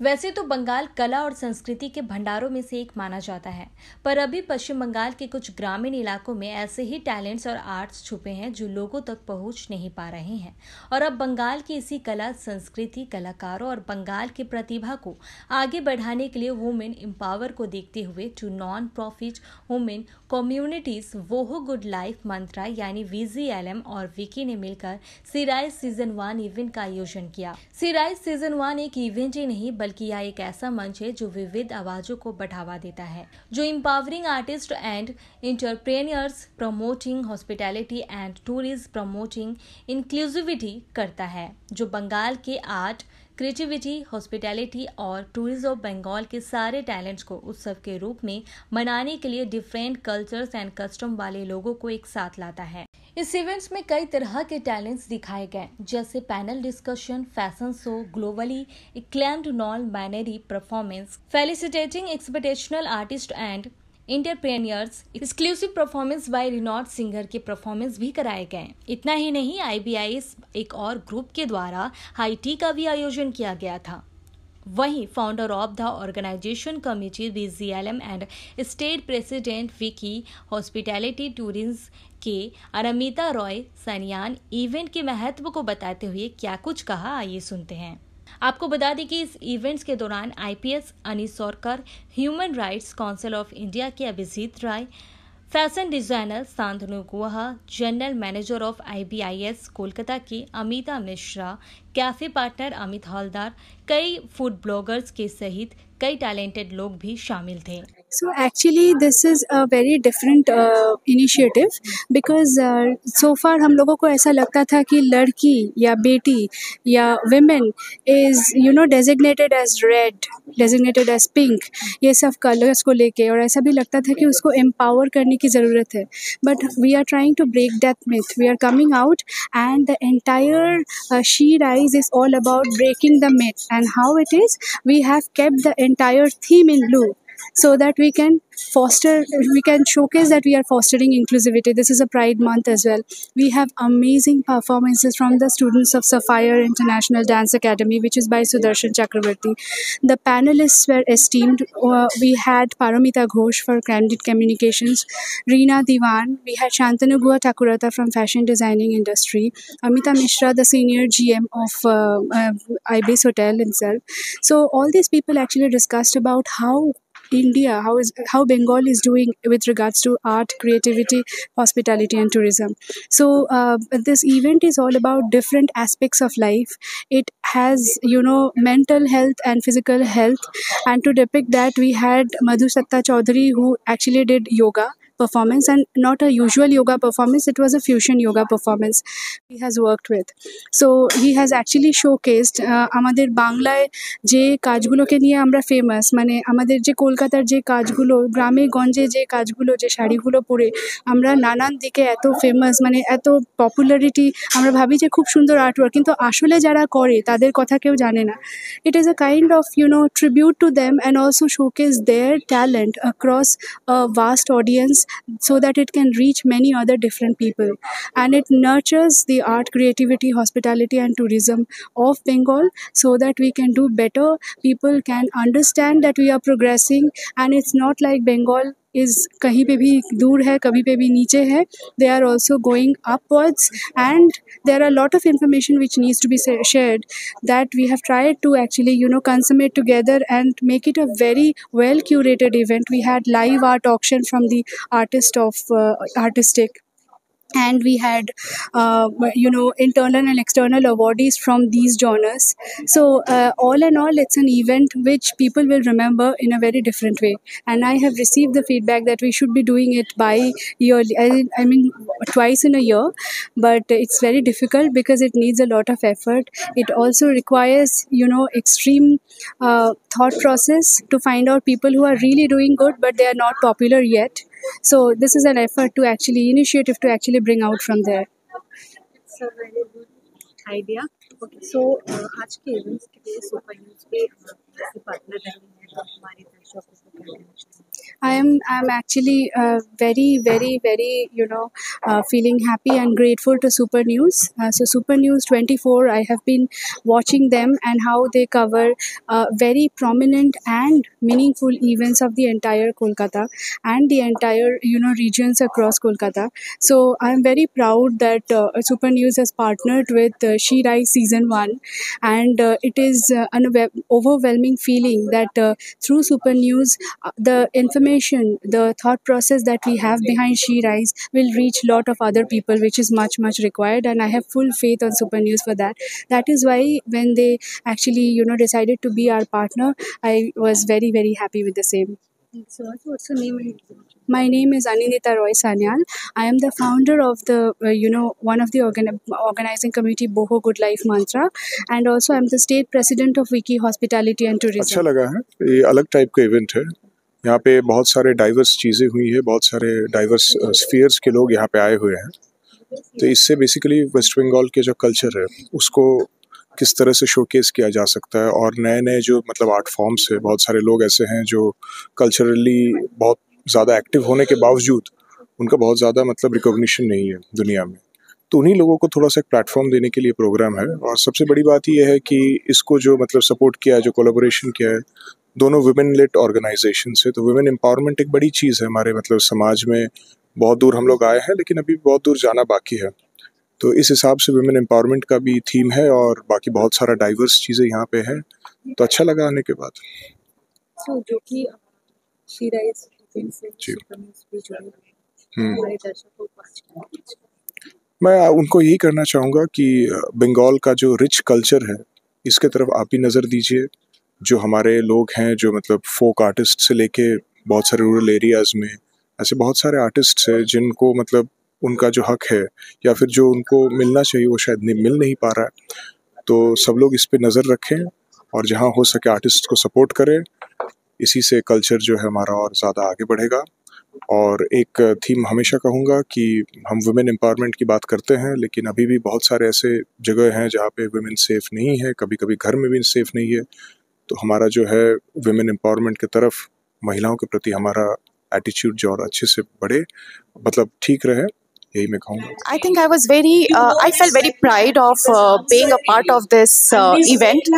वैसे तो बंगाल कला और संस्कृति के भंडारों में से एक माना जाता है, पर अभी पश्चिम बंगाल के कुछ ग्रामीण इलाकों में ऐसे ही टैलेंट्स और आर्ट्स छुपे हैं जो लोगों तक पहुंच नहीं पा रहे हैं। और अब बंगाल की इसी कला, संस्कृति, कलाकारों और बंगाल की प्रतिभा को आगे बढ़ाने के लिए वुमेन एम्पावर को देखते हुए to non profit women communities वोहो गुड लाइफ मंत्रा यानी VGLM और विकी ने मिलकर सिराइज सीजन 1 इवेंट का आयोजन किया। सिराइज सीजन 1 एक इवेंट ही नहीं बल्कि यह एक ऐसा मंच है जो विविध आवाजों को बढ़ावा देता है, जो empowering artist and entrepreneurs, promoting hospitality and tourism, promoting inclusivity करता है, जो बंगाल के आर्ट, क्रिएटिविटी, हॉस्पिटैलिटी और टूरिज्म ऑफ बंगाल के सारे टैलेंट्स को उत्सव के रूप में मनाने के लिए डिफरेंट कल्चर्स एंड कस्टम वाले लोगों को एक साथ लाता है। इस इवेंट्स में कई तरह के टैलेंट्स दिखाए गए, जैसे panel discussion, fashion show, globally acclaimed non binary performance, felicitating exceptional artist and entrepreneurs, exclusive performance by renowned singer के परफॉर्मेंस भी कराए गए। इतना ही नहीं, IBIS एक और ग्रुप के द्वारा हाई टी का भी आयोजन किया गया था। वहीं founder of the organization committee VGLM and state president Vicky hospitality tourism के अरमिता रॉय सनियान इवेंट के महत्व को बताते हुए क्या कुछ कहा, आइए सुनते हैं। आपको बता दें कि इस इवेंट्स के दौरान IPS Anis Sorkar, human rights council of India के Abhijit Roy, fashion designer Shantanu Guha, general manager of IBIS Kolkata की अमिता मिश्रा, कैफे पार्टनर अमित हलदार, कई फूड ब्लॉगर्स के सहित कई टैलेंटेड लोग भी शामिल थे। So actually this is a very different initiative because so far हम लोगों को ऐसा लगता था कि लड़की या बेटी या women is designated as red, designated as pink, ये सब कलर्स को लेके, और ऐसा भी लगता था कि उसको empower करने की ज़रूरत है। But we are trying to break that myth. We are coming out and the entire She Rise is all about breaking the myth, and how it is we have kept the entire theme in blue, so that we can showcase that we are fostering inclusivity. This is a Pride month as well. We have amazing performances from the students of Sapphire International Dance Academy, which is by Sudarshan Chakrabarti. The panelists were esteemed. We had Paramita Ghosh for Candid Communications, Reena Diwan, we had Shantanu Gua Thakurata from Fashion Designing Industry, Amita Mishra, the senior GM of Ibis Hotel itself. So all these people actually discussed about how Bengal is doing with regards to art, creativity, hospitality and tourism. So this event is all about different aspects of life. It has mental health and physical health, and to depict that we had Madhu Satta Chaudhary, who actually did yoga performance, and not a usual yoga performance, it was a fusion yoga performance he has worked with. So he has actually showcased আমাদের বাংলায় যে কাজগুলোকে নিয়ে আমরা famous, মানে আমাদের যে কলকাতার যে কাজগুলো, গ্রামে গঞ্জে যে কাজগুলো, যে শাড়িগুলো পরে আমরা নানান দিকে এত ফেমাস, মানে এত পপুলারিটি, আমরা ভাবি যে খুব সুন্দর আর্টওয়ার্ক, কিন্তু আসলে যারা করে তাদের কথা কেউ জানে না। It is a kind of tribute to them, and also showcase their talent across a vast audience, so that it can reach many other different people, and it nurtures the art, creativity, hospitality and tourism of Bengal, so that we can do better. People can understand that we are progressing, and it's not like Bengal is कहीं पे भी दूर है, कभी पे भी नीचे है. They are also going upwards, and there are a lot of information which needs to be shared, that we have tried to actually consummate together and make it a very well curated event. We had live art auction from the artist of Artistic, and we had internal and external awardees from these genres. So all in all, it's an event which people will remember in a very different way, and I have received the feedback that we should be doing it bi-yearly, I mean twice in a year, but it's very difficult because it needs a lot of effort. It also requires extreme thought process to find out people who are really doing good but they are not popular yet. So this is an effort to initiative to actually bring out from there. It's a very good idea. Okay, so आज के events के लिए super news पे कैसे partner रहे हैं, तो हमारे दर्शकों को क्या कहना चाहिए? I am actually very feeling happy and grateful to Super News. So Super News 24, I have been watching them and how they cover very prominent and meaningful events of the entire Kolkata and the entire regions across Kolkata. So I'm very proud that Super News has partnered with She Rise Season 1, and it is an overwhelming feeling that through Super News, the information, the thought process that we have behind She Rise will reach lot of other people, which is much required, and I have full faith on Super News for that. That is why when they actually decided to be our partner, I was very happy with the same. So what's your name and My name is Anindita Roy Sanyal. I am the founder of the, one of the organizing committee Boho Good Life Mantra, and also I'm the state president of Wiki Hospitality and Tourism. अच्छा लगा है, ये अलग type का event है। यहाँ पे बहुत सारे डाइवर्स चीज़ें हुई है, बहुत सारे डाइवर्स स्फीयर्स के लोग यहाँ पे आए हुए हैं। तो इससे बेसिकली वेस्ट बंगाल के जो कल्चर है उसको किस तरह से शोकेस किया जा सकता है, और नए नए जो मतलब आर्ट फॉर्म्स है, बहुत सारे लोग ऐसे हैं जो कल्चरली बहुत ज़्यादा एक्टिव होने के बावजूद उनका बहुत ज़्यादा मतलब रिकॉग्निशन नहीं है दुनिया में। तो उन्हीं लोगों को थोड़ा सा एक प्लेटफॉर्म देने के लिए प्रोग्राम है। और सबसे बड़ी बात ये है कि इसको जो मतलब सपोर्ट किया है, जो कोलैबोरेशन किया है, दोनों वुमेन लेड ऑर्गेनाइजेशन से। तो वुमेन एम्पावरमेंट एक बड़ी चीज़ है हमारे मतलब समाज में। बहुत दूर हम लोग आए हैं, लेकिन अभी बहुत दूर जाना बाकी है। तो इस हिसाब से वुमेन एम्पावरमेंट का भी थीम है, और बाकी बहुत सारा डाइवर्स चीज़ें यहाँ पे है। तो अच्छा लगा आने के बाद। So जो कि She Rise से जी। Super News भी जुड़े हुए हैं, हमारे दर्शकों को आज मैं उनको यही करना चाहूँगा कि बंगाल का जो रिच कल्चर है इसके तरफ आप ही नज़र दीजिए। जो हमारे लोग हैं, जो मतलब फोक आर्टिस्ट से लेके बहुत सारे रूरल एरियाज़ में ऐसे बहुत सारे आर्टिस्ट्स हैं जिनको मतलब उनका जो हक है या फिर जो उनको मिलना चाहिए वो शायद मिल नहीं पा रहा है। तो सब लोग इस पे नज़र रखें और जहाँ हो सके आर्टिस्ट को सपोर्ट करें। इसी से कल्चर जो है हमारा और ज़्यादा आगे बढ़ेगा। और एक थीम हमेशा कहूँगा कि हम वुमेन एम्पावरमेंट की बात करते हैं, लेकिन अभी भी बहुत सारे ऐसे जगह हैं जहाँ पे वुमेन सेफ़ नहीं है, कभी कभी घर में भी सेफ़ नहीं है। तो हमारा जो है वुमेन एम्पावरमेंट की तरफ महिलाओं के प्रति हमारा एटीट्यूड जो और अच्छे से बढ़े, मतलब ठीक रहे, यही मैं कहूँगा। I think I felt very proud of being a part of this event,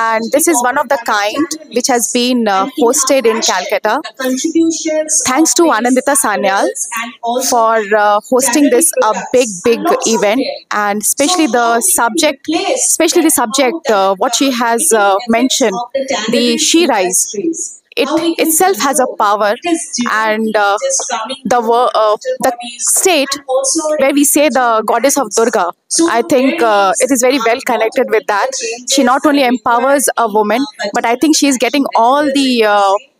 and this is one of the kind which has been hosted in Calcutta. Thanks to Anindita Sanyal for hosting this big event, and especially the subject what she has mentioned, the She Rise. It itself has a power, and the state where we say the goddess of Durga, I think it is very well connected with that. She not only empowers a woman, but I think she is getting all the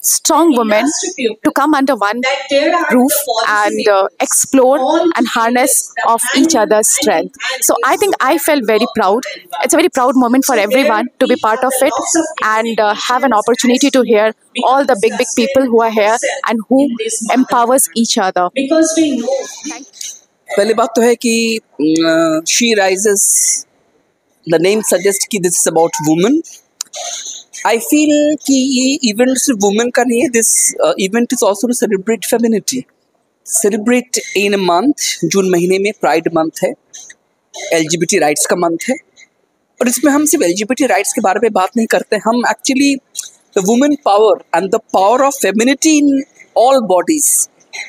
strong women to come under one roof and explore and harness of each other's strength. So I think I felt very proud. It's a very proud moment for everyone to be part of it and have an opportunity to hear all the big people who are here and who empowers each other. पहली बात तो है कि she rises, the name suggest कि this is about women. I feel कि ये event सिर्फ women का नहीं है, this event is also to celebrate femininity, celebrate in a month. June महीने में प्राइड मंथ है, LGBT राइट्स का मंथ है, और इसमें हम सिर्फ LGBT राइट्स के बारे में बात नहीं करते, हम actually the women power and the power of femininity in all bodies,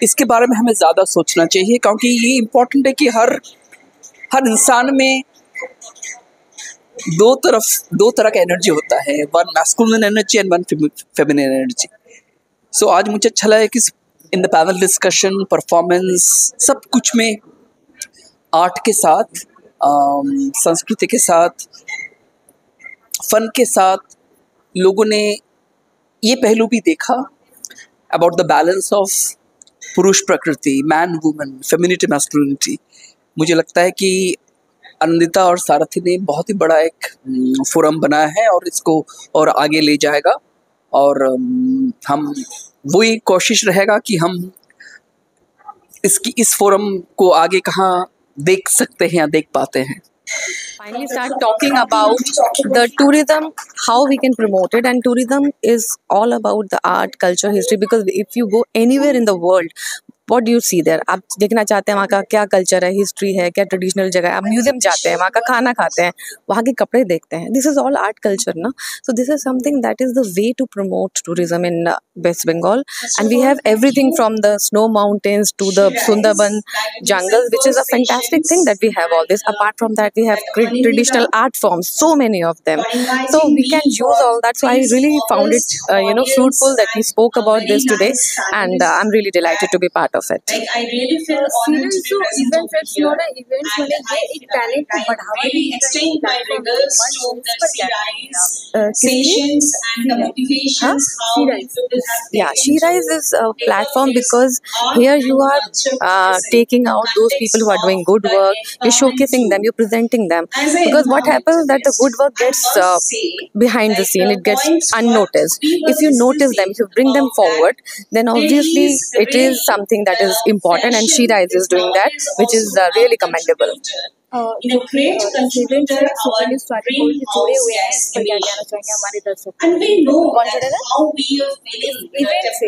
इसके बारे में हमें ज़्यादा सोचना चाहिए। क्योंकि ये इम्पोर्टेंट है कि हर इंसान में दो तरह का एनर्जी होता है, one masculine energy and one feminine energy. So आज मुझे अच्छा लगा कि in the panel discussion, performance, सब कुछ में आर्ट के साथ, संस्कृति के साथ, फन के साथ लोगों ने ये पहलू भी देखा अबाउट द बैलेंस ऑफ पुरुष प्रकृति, मैन वुमेन, फेमिनिटी मैस्कुलिनिटी। मुझे लगता है कि अनंदिता और सारथी ने बहुत ही बड़ा एक फोरम बनाया है और इसको और आगे ले जाएगा, और हम वही कोशिश रहेगा कि हम इस फोरम को आगे कहाँ देख सकते हैं या देख पाते हैं। Finally start talking about the tourism, how we can promote it. And tourism is all about the art, culture, history, because if you go anywhere in the world, what do you see there? आप देखना चाहते हैं वहाँ का क्या culture है, history है, क्या ट्रेडिशनल जगह है, आप म्यूजियम जाते हैं, वहाँ का खाना खाते हैं, वहाँ के कपड़े देखते हैं. This is all art culture ना. So this is something that is the way to promote tourism in west Bengal. And we have everything from the snow mountains to the Sundarban jungle, which is a fantastic thing that we have all this. Apart from that, we have traditional art forms, so many of them. So we can use all that. So I really found it, fruitful that we spoke about this today, and I'm really delighted to be part of it. Events not events मैंने ये एक talent को बढ़ावा Yeah, She Rise is a platform because here you are taking out those people who are doing good work, you're showcasing them, you're presenting them. Because what happens is that the good work gets behind the scene, it gets unnoticed. If you notice them, if you bring them forward, then obviously it is something that is important, and She Rise is doing that, which is really commendable. जो event है super Swati gold से जुड़े हुए हैं, इस पर क्या कहना चाहेंगे हमारे दर्शकों को? कौन जुड़े हैं? इवेंट से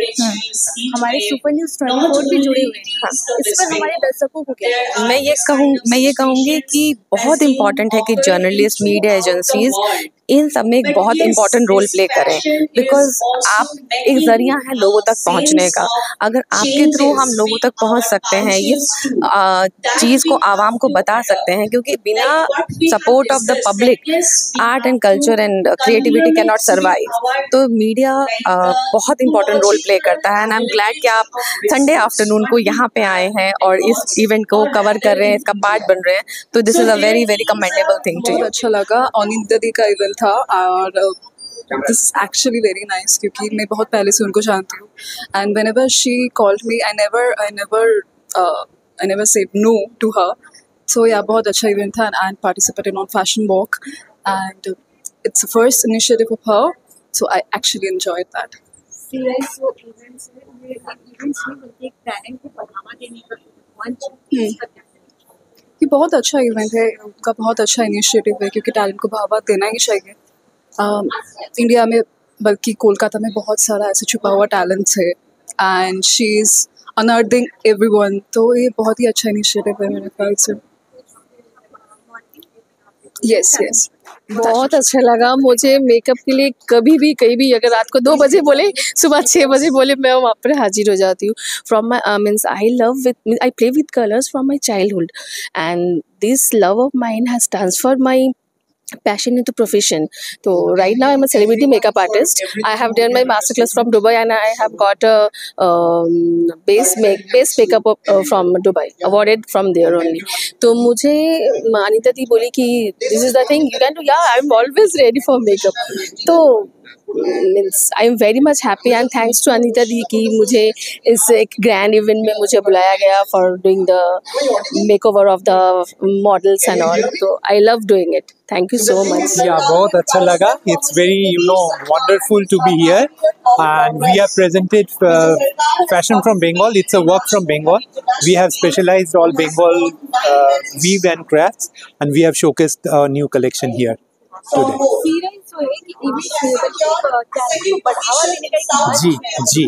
हमारे सुपर न्यूज़ 24 भी जुड़े हुए हैं. हाँ, इस पर हमारे दर्शकों को क्या? मैं ये कहूँगी कि बहुत इम्पोर्टेंट है कि जर्नलिस्ट, मीडिया एजेंसीज इन सब में एक बहुत इम्पोर्टेंट रोल प्ले करें. बिकॉज आप एक जरिया है लोगों तक पहुंचने का. अगर आपके थ्रू हम लोगों तक पहुंच सकते हैं, ये चीज़ को आवाम को बता सकते हैं, क्योंकि बिना support of the public art and culture and creativity can not survive. तो मीडिया बहुत इम्पोर्टेंट रोल प्ले करता है. एंड आई एम ग्लैड कि आप संडे आफ्टरनून को यहाँ पे आए हैं और इस इवेंट को कवर कर रहे हैं, इसका पार्ट बन रहे हैं. तो this is a very very commendable thing to you. अच्छा लगा. अनिता दी का इवेंट था और this is actually very nice, क्योंकि मैं बहुत पहले से उनको जानती हूँ. And whenever she called me, I never said no to her. So yeah बहुत अच्छा इवेंट था. And participated on fashion walk, and it's the first initiative of her, so I actually enjoyed that. Events में बल्कि एक talent को बढ़ावा देने का मंच. ये बहुत अच्छा इवेंट है, उनका बहुत अच्छा इनिशिएटिव है, क्योंकि टैलेंट को बढ़ावा देना ही चाहिए. इंडिया में बल्कि कोलकाता में बहुत सारा ऐसे छुपा हुआ टैलेंट्स है, एंड शी इज़ अनअर्थिंग एवरीवन. तो ये बहुत ही अच्छा इनिशिएटिव है मेरे ख्याल से. यस बहुत अच्छा लगा मुझे. मेकअप के लिए कभी भी कहीं भी अगर रात को 2 बजे बोले, सुबह 6 बजे बोले, मैं वहाँ पर हाजिर हो जाती हूँ. From my means I play with colours from my childhood, and this love of mine has transferred my passion into profession. So right now I'm a celebrity makeup artist. I have done my masterclass from Dubai, and I have got a base makeup from Dubai, awarded from there only. तो मुझे अनीता दी बोली कि this is the thing you can do. Yeah, I'm always ready for makeup. तो means I am very much happy and thanks to Anita di कि मुझे इस एक grand event में मुझे बुलाया गया for doing the makeover of the models and all. तो I love doing it. Thank you so much. Yeah बहुत अच्छा लगा. It's very wonderful to be here, and we have presented fashion from Bengal. It's a work from Bengal. We have specialized all Bengal weave and crafts, and we have showcased a new collection here today. जी जी,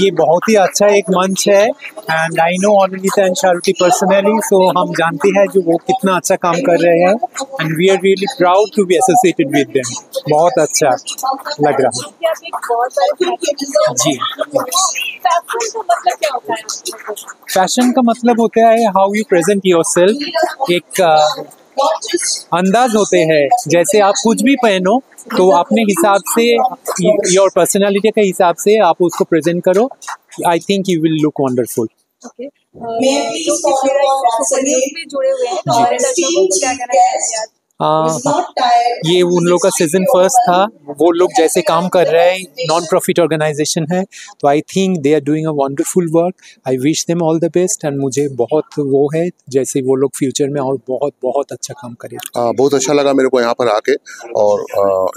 ये बहुत ही अच्छा एक मंच है. And I know Anita and Shruti personally, so हम जानते हैं जो वो कितना अच्छा काम कर रहे हैं, and we are really proud to be associated with them. बहुत अच्छा लग रहा है जी. फैशन का मतलब होता है हाउ यू प्रेजेंट योरसेल्फ. एक अंदाज होते हैं, जैसे आप कुछ भी पहनो तो अपने हिसाब से, योर पर्सनालिटी के हिसाब से आप उसको प्रेजेंट करो. I think you will look wonderful. ये उन लोग का सीजन फर्स्ट था. वो लोग जैसे काम कर रहे हैं, नॉन प्रॉफिट ऑर्गेनाइजेशन है, तो I think they are doing a wonderful work. I wish them all the best, and मुझे बहुत वो है जैसे वो लोग फ्यूचर में और बहुत बहुत अच्छा काम करें. बहुत अच्छा लगा मेरे को यहाँ पर आके, और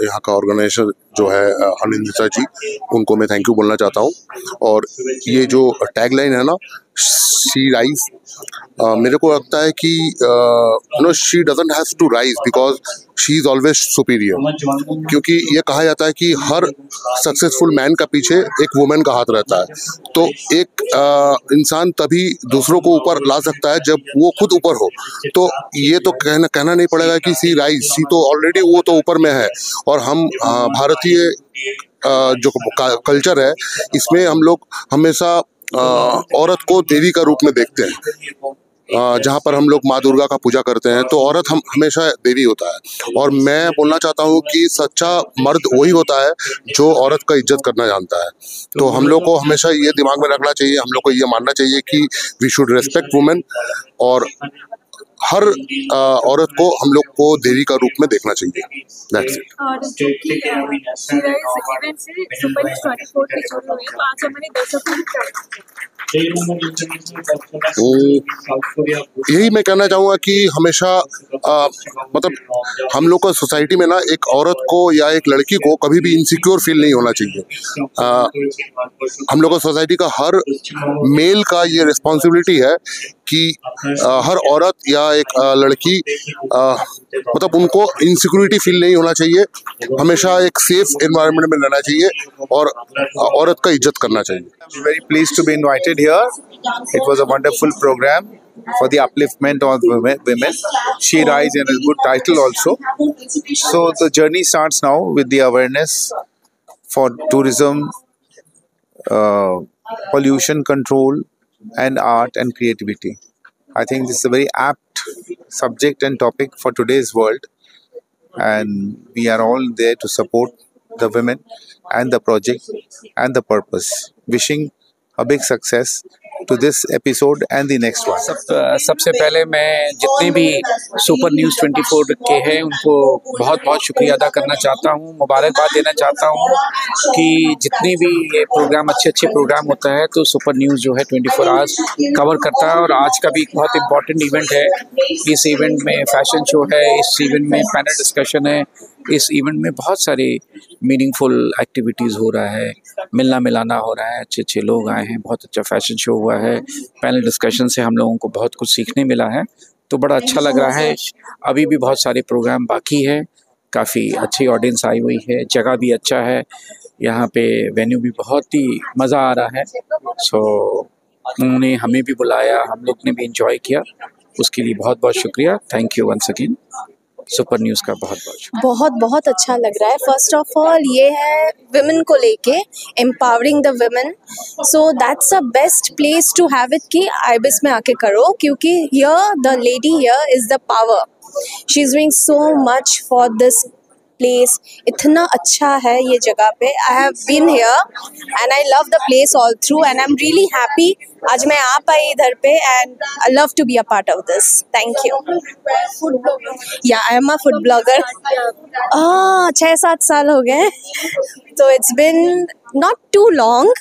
यहाँ का ऑर्गेनाइजर जो है अनिंदिता जी, उनको मैं थैंक यू बोलना चाहता हूँ. और ये जो टैगलाइन है ना, शी राइज, मेरे को लगता है कि she doesn't have to rise because she is always superior, क्योंकि ये कहा जाता है कि हर सक्सेसफुल मैन का पीछे एक वुमेन का हाथ रहता है। तो एक इंसान तभी दूसरों को ऊपर ला सकता है जब वो खुद ऊपर हो। तो ये तो कहना नहीं पड़ेगा कि सी राइज, सी तो ऑलरेडी वो तो ऊपर में है। और हम भारतीय जो कल्चर है इसमें हम लोग हमेशा औरत को देवी का रूप में देखते हैं। जहाँ पर हम लोग माँ दुर्गा का पूजा करते हैं तो औरत हम हमेशा देवी होता है। और मैं बोलना चाहता हूँ कि सच्चा मर्द वही होता है जो औरत का इज्जत करना जानता है। तो हम लोग को हमेशा ये दिमाग में रखना चाहिए, हम लोग को ये मानना चाहिए कि वी शुड रेस्पेक्ट वुमेन, और हर औरत को हम लोग को देवी का रूप में देखना चाहिए। That's it. और जो कि इवेंट से सुपर न्यूज़ 24 पे शुरू हुई, तो आज हमारे दर्शकों यही मैं कहना चाहूँगा कि हमेशा मतलब हम लोग का सोसाइटी में ना एक औरत को या एक लड़की को कभी भी इनसिक्योर फील नहीं होना चाहिए। हम लोग का सोसाइटी का हर मेल का ये रिस्पॉन्सिबिलिटी है कि हर औरत या एक लड़की मतलब उनको इनसिक्योरिटी फील नहीं होना चाहिए, हमेशा एक सेफ एनवायरनमेंट में रहना चाहिए और औरत का इज्जत करना चाहिए। Very pleased to be invited here. It was a wonderful program for the upliftment of women. She Rise and a good title also. So the journey starts now with the awareness for tourism, pollution control, and art and creativity. I think this is a very apt subject and topic for today's world, and we are all there to support the women and the project and the purpose. Wishing a big success to this episode and the next one. सबसे पहले मैं जितने भी super news 24 के हैं उनको बहुत बहुत शुक्रिया अदा करना चाहता हूँ, मुबारकबाद देना चाहता हूँ कि जितने भी ये प्रोग्राम अच्छे प्रोग्राम होता है तो सुपर न्यूज़ जो है 24 आवर्स कवर करता है। और आज का भी एक बहुत इम्पॉर्टेंट इवेंट है। इस इवेंट में फैशन शो है, इस इवेंट में पैनल डिस्कशन है, इस इवेंट में बहुत सारे मीनिंगफुल एक्टिविटीज़ हो रहा है, मिलना मिलाना हो रहा है, अच्छे लोग आए हैं, बहुत अच्छा फैशन शो हुआ है, पैनल डिस्कशन से हम लोगों को बहुत कुछ सीखने मिला है, तो बड़ा अच्छा लग रहा है। अभी भी बहुत सारे प्रोग्राम बाकी है, काफ़ी अच्छी ऑडियंस आई हुई है, जगह भी अच्छा है, यहाँ पे वेन्यू भी बहुत ही मज़ा आ रहा है। सो उन्होंने हमें भी बुलाया, हम लोग ने भी इंजॉय किया, उसके लिए बहुत बहुत शुक्रिया। Thank you once again. Super News का बहुत बहुत अच्छा लग रहा है। फर्स्ट ऑफ ऑल ये है विमेन को लेके empowering the women, so that's a best place to have it कि आईबिस में आके करो, क्योंकि here the lady here is the power. She is doing so much for this place. इतना अच्छा है ये जगह पे। I have been here and I love the place all through and I am really happy आज मैं आ पाई इधर पे and I love to be a part of this. Thank you. Yeah I am a food blogger. 6-7 साल हो गए, तो it's been not too long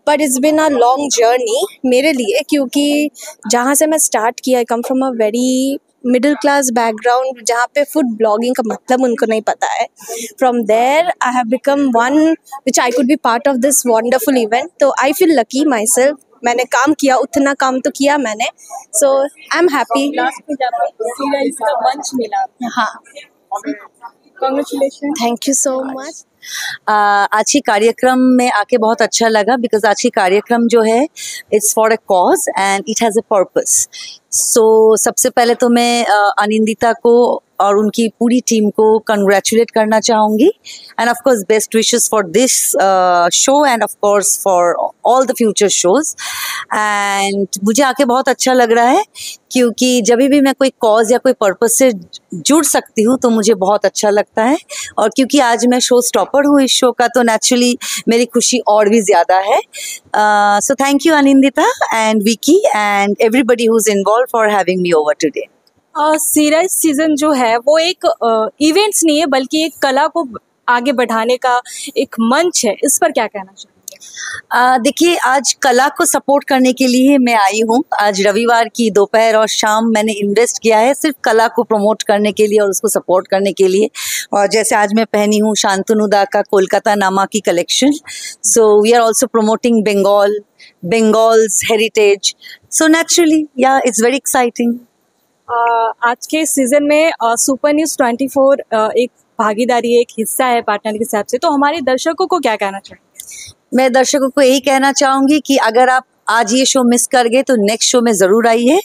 but it's been a long journey मेरे लिए, क्योंकि जहाँ से मैं स्टार्ट किया, I come from a very middle class background जहाँ पे फूड ब्लॉगिंग का मतलब उनको नहीं पता है। From there I have become one which I could be part of this wonderful event. तो I feel lucky myself. मैंने काम किया, उतना काम तो किया मैंने, so I am happy. Last में जब इसका मंच मिला, हाँ, congratulation. Thank you so much. आज की कार्यक्रम में आके बहुत अच्छा लगा, बिकॉज आज की कार्यक्रम जो है it's for a cause and it has a purpose. So सबसे पहले तो मैं अनिंदिता को और उनकी पूरी टीम को कंग्रेचुलेट करना चाहूँगी end of course best wishes for this show end of course for all the future shows. And मुझे आके बहुत अच्छा लग रहा है, क्योंकि जब भी मैं कोई कॉज या कोई पर्पस से जुड़ सकती हूँ तो मुझे बहुत अच्छा लगता है। और क्योंकि आज मैं शो स्टॉपर हूँ इस शो का, तो नेचुरली मेरी खुशी और भी ज़्यादा है। So thank you Anindita and Vicky and everybody who is involved for having me over today. Sea rise season जो है वो एक इवेंट्स नहीं है, बल्कि एक कला को आगे बढ़ाने का एक मंच है। इस पर क्या कहना चाहिए? देखिए, आज कला को सपोर्ट करने के लिए मैं आई हूँ। आज रविवार की दोपहर और शाम मैंने इन्वेस्ट किया है सिर्फ कला को प्रमोट करने के लिए और उसको सपोर्ट करने के लिए। और जैसे आज मैं पहनी हूँ शांतनु दा का कोलकाता नामा की collection. So we are also promoting Bengal's heritage. So naturally, yeah, it's very exciting. आज के सीजन में सुपर न्यूज़ 24 एक भागीदारी, एक हिस्सा है पार्टनर के हिसाब से, तो हमारे दर्शकों को क्या कहना चाहिए? मैं दर्शकों को यही कहना चाहूँगी कि अगर आप आज ये शो मिस कर गए तो नेक्स्ट शो में ज़रूर आइए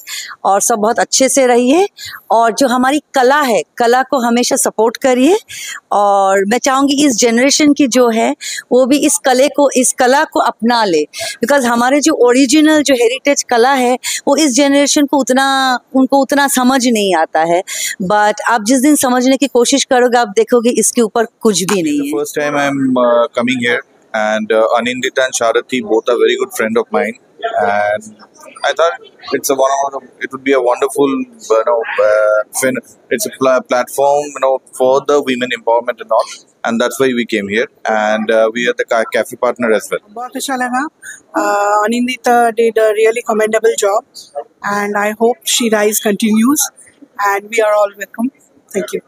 और सब बहुत अच्छे से रहिए, और जो हमारी कला है, कला को हमेशा सपोर्ट करिए। और मैं चाहूँगी इस जनरेशन की जो है वो भी इस कला को अपना ले, बिकॉज हमारे जो ओरिजिनल जो हेरिटेज कला है वो इस जनरेशन को उनको उतना समझ नहीं आता है, बट आप जिस दिन समझने की कोशिश करोगे आप देखोगे इसके ऊपर कुछ भी नहीं है। First time I'm coming here, and Anindita and Sharathi both are very good friend of mine, and I thought it would be a wonderful, it's a platform, for the women empowerment and all, and that's why we came here, and we are the cafe partner as well. बहुत अच्छा लगा. Anindita did a really commendable job, and I hope she rise continues, and we are all welcome. Thank you.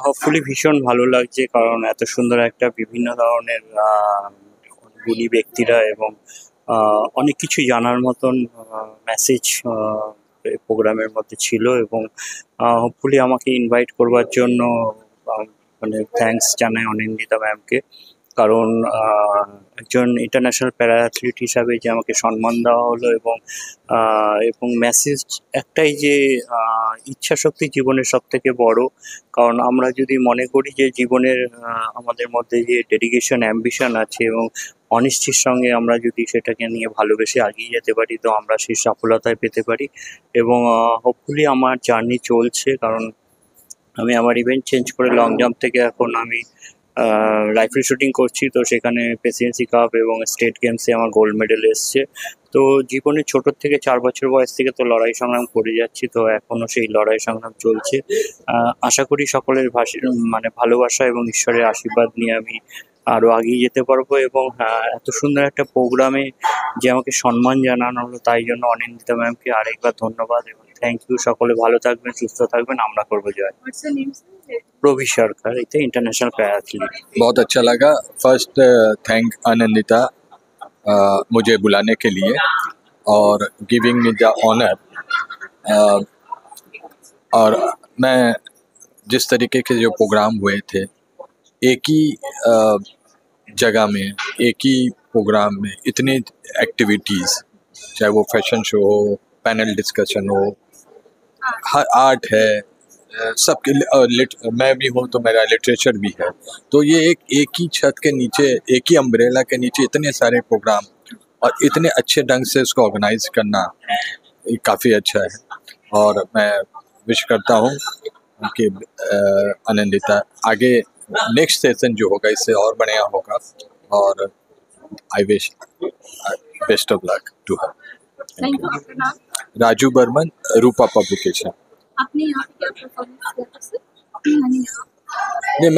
Hopefully ভীষণ ভালো লাগছে, কারণ এত সুন্দর একটা বিভিন্ন ধরনের গুণী ব্যক্তিরা এবং অনেক কিছু জানার মতন মেসেজ প্রোগ্রামের মধ্যে ছিল, এবং হোপফুলি আমাকে ইনভাইট করবার জন্য মানে থ্যাঙ্কস জানাই অনিন্দিতা ম্যামকে, কারণ একজন ইন্টারন্যাশনাল প্যারা অ্যাথলিট হিসাবে যে আমাকে সম্মান দেওয়া হলো, এবং মেসেজ একটাই যে ইচ্ছাশক্তি জীবনের সবথেকে বড়। কারণ আমরা যদি মনে করি যে জীবনের আমাদের মধ্যে যে ডেডিকেশন, অ্যাম্বিশন আছে এবং অনেস্টির সঙ্গে আমরা যদি সেটাকে নিয়ে ভালোবেসে এগিয়ে যেতে পারি তো আমরা সেই সফলতায় পেতে পারি। এবং হোপফুলি আমার জার্নি চলছে, কারণ আমি আমার ইভেন্ট চেঞ্জ করে লং জাম্প থেকে এখন আমি রাইফেল শুটিং করছি, তো সেখানে প্রেসিডেন্সি কাপ এবং স্টেট গেমসে আমার গোল্ড মেডেল এসছে। তো জীবনে ছোটোর থেকে 4 বছর বয়স থেকে তো লড়াই সংগ্রাম করে যাচ্ছি, তো এখনও সেই লড়াই সংগ্রাম চলছে। আশা করি সকলের ভালোবাসা এবং ঈশ্বরের আশীর্বাদ নিয়ে আমি আরও এগিয়ে যেতে পারবো। এবং এত সুন্দর একটা প্রোগ্রামে যে আমাকে সম্মান জানানো হলো তাই জন্য অনিন্দিতা ম্যামকে আরেকবার ধন্যবাদ এবং থ্যাংক ইউ। সকলে ভালো থাকবেন, সুস্থ থাকবেন, আমরা করবো জয়। प्रवी सरकार इंटरनेशनल पैरा एथलीट। बहुत अच्छा लगा। फर्स्ट थैंक आनंदिता मुझे बुलाने के लिए और गिविंग मी द ऑनर। और मैं जिस तरीके के जो प्रोग्राम हुए थे एक ही जगह में, एक ही प्रोग्राम में इतनी एक्टिविटीज़, चाहे वो फैशन शो हो, पैनल डिस्कशन हो, हर आर्ट है, सबके मैं भी हूँ तो मेरा लिटरेचर भी है, तो ये एक ही छत के नीचे, एक ही अम्ब्रेला के नीचे इतने सारे प्रोग्राम और इतने अच्छे ढंग से उसको ऑर्गेनाइज करना काफ़ी अच्छा है। और मैं विश करता हूँ कि आनंदिता आगे नेक्स्ट सेशन जो होगा इससे और बढ़िया होगा, और I wish best of luck to her. Raju Barman, Rupa publication. आपने यहाँ पे क्या परफॉर्मेंस किया? नहीं,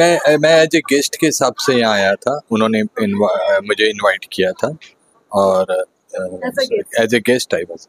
मैं एज ए गेस्ट के हिसाब से यहाँ आया था, उन्होंने मुझे इनवाइट किया था और as a guest I was.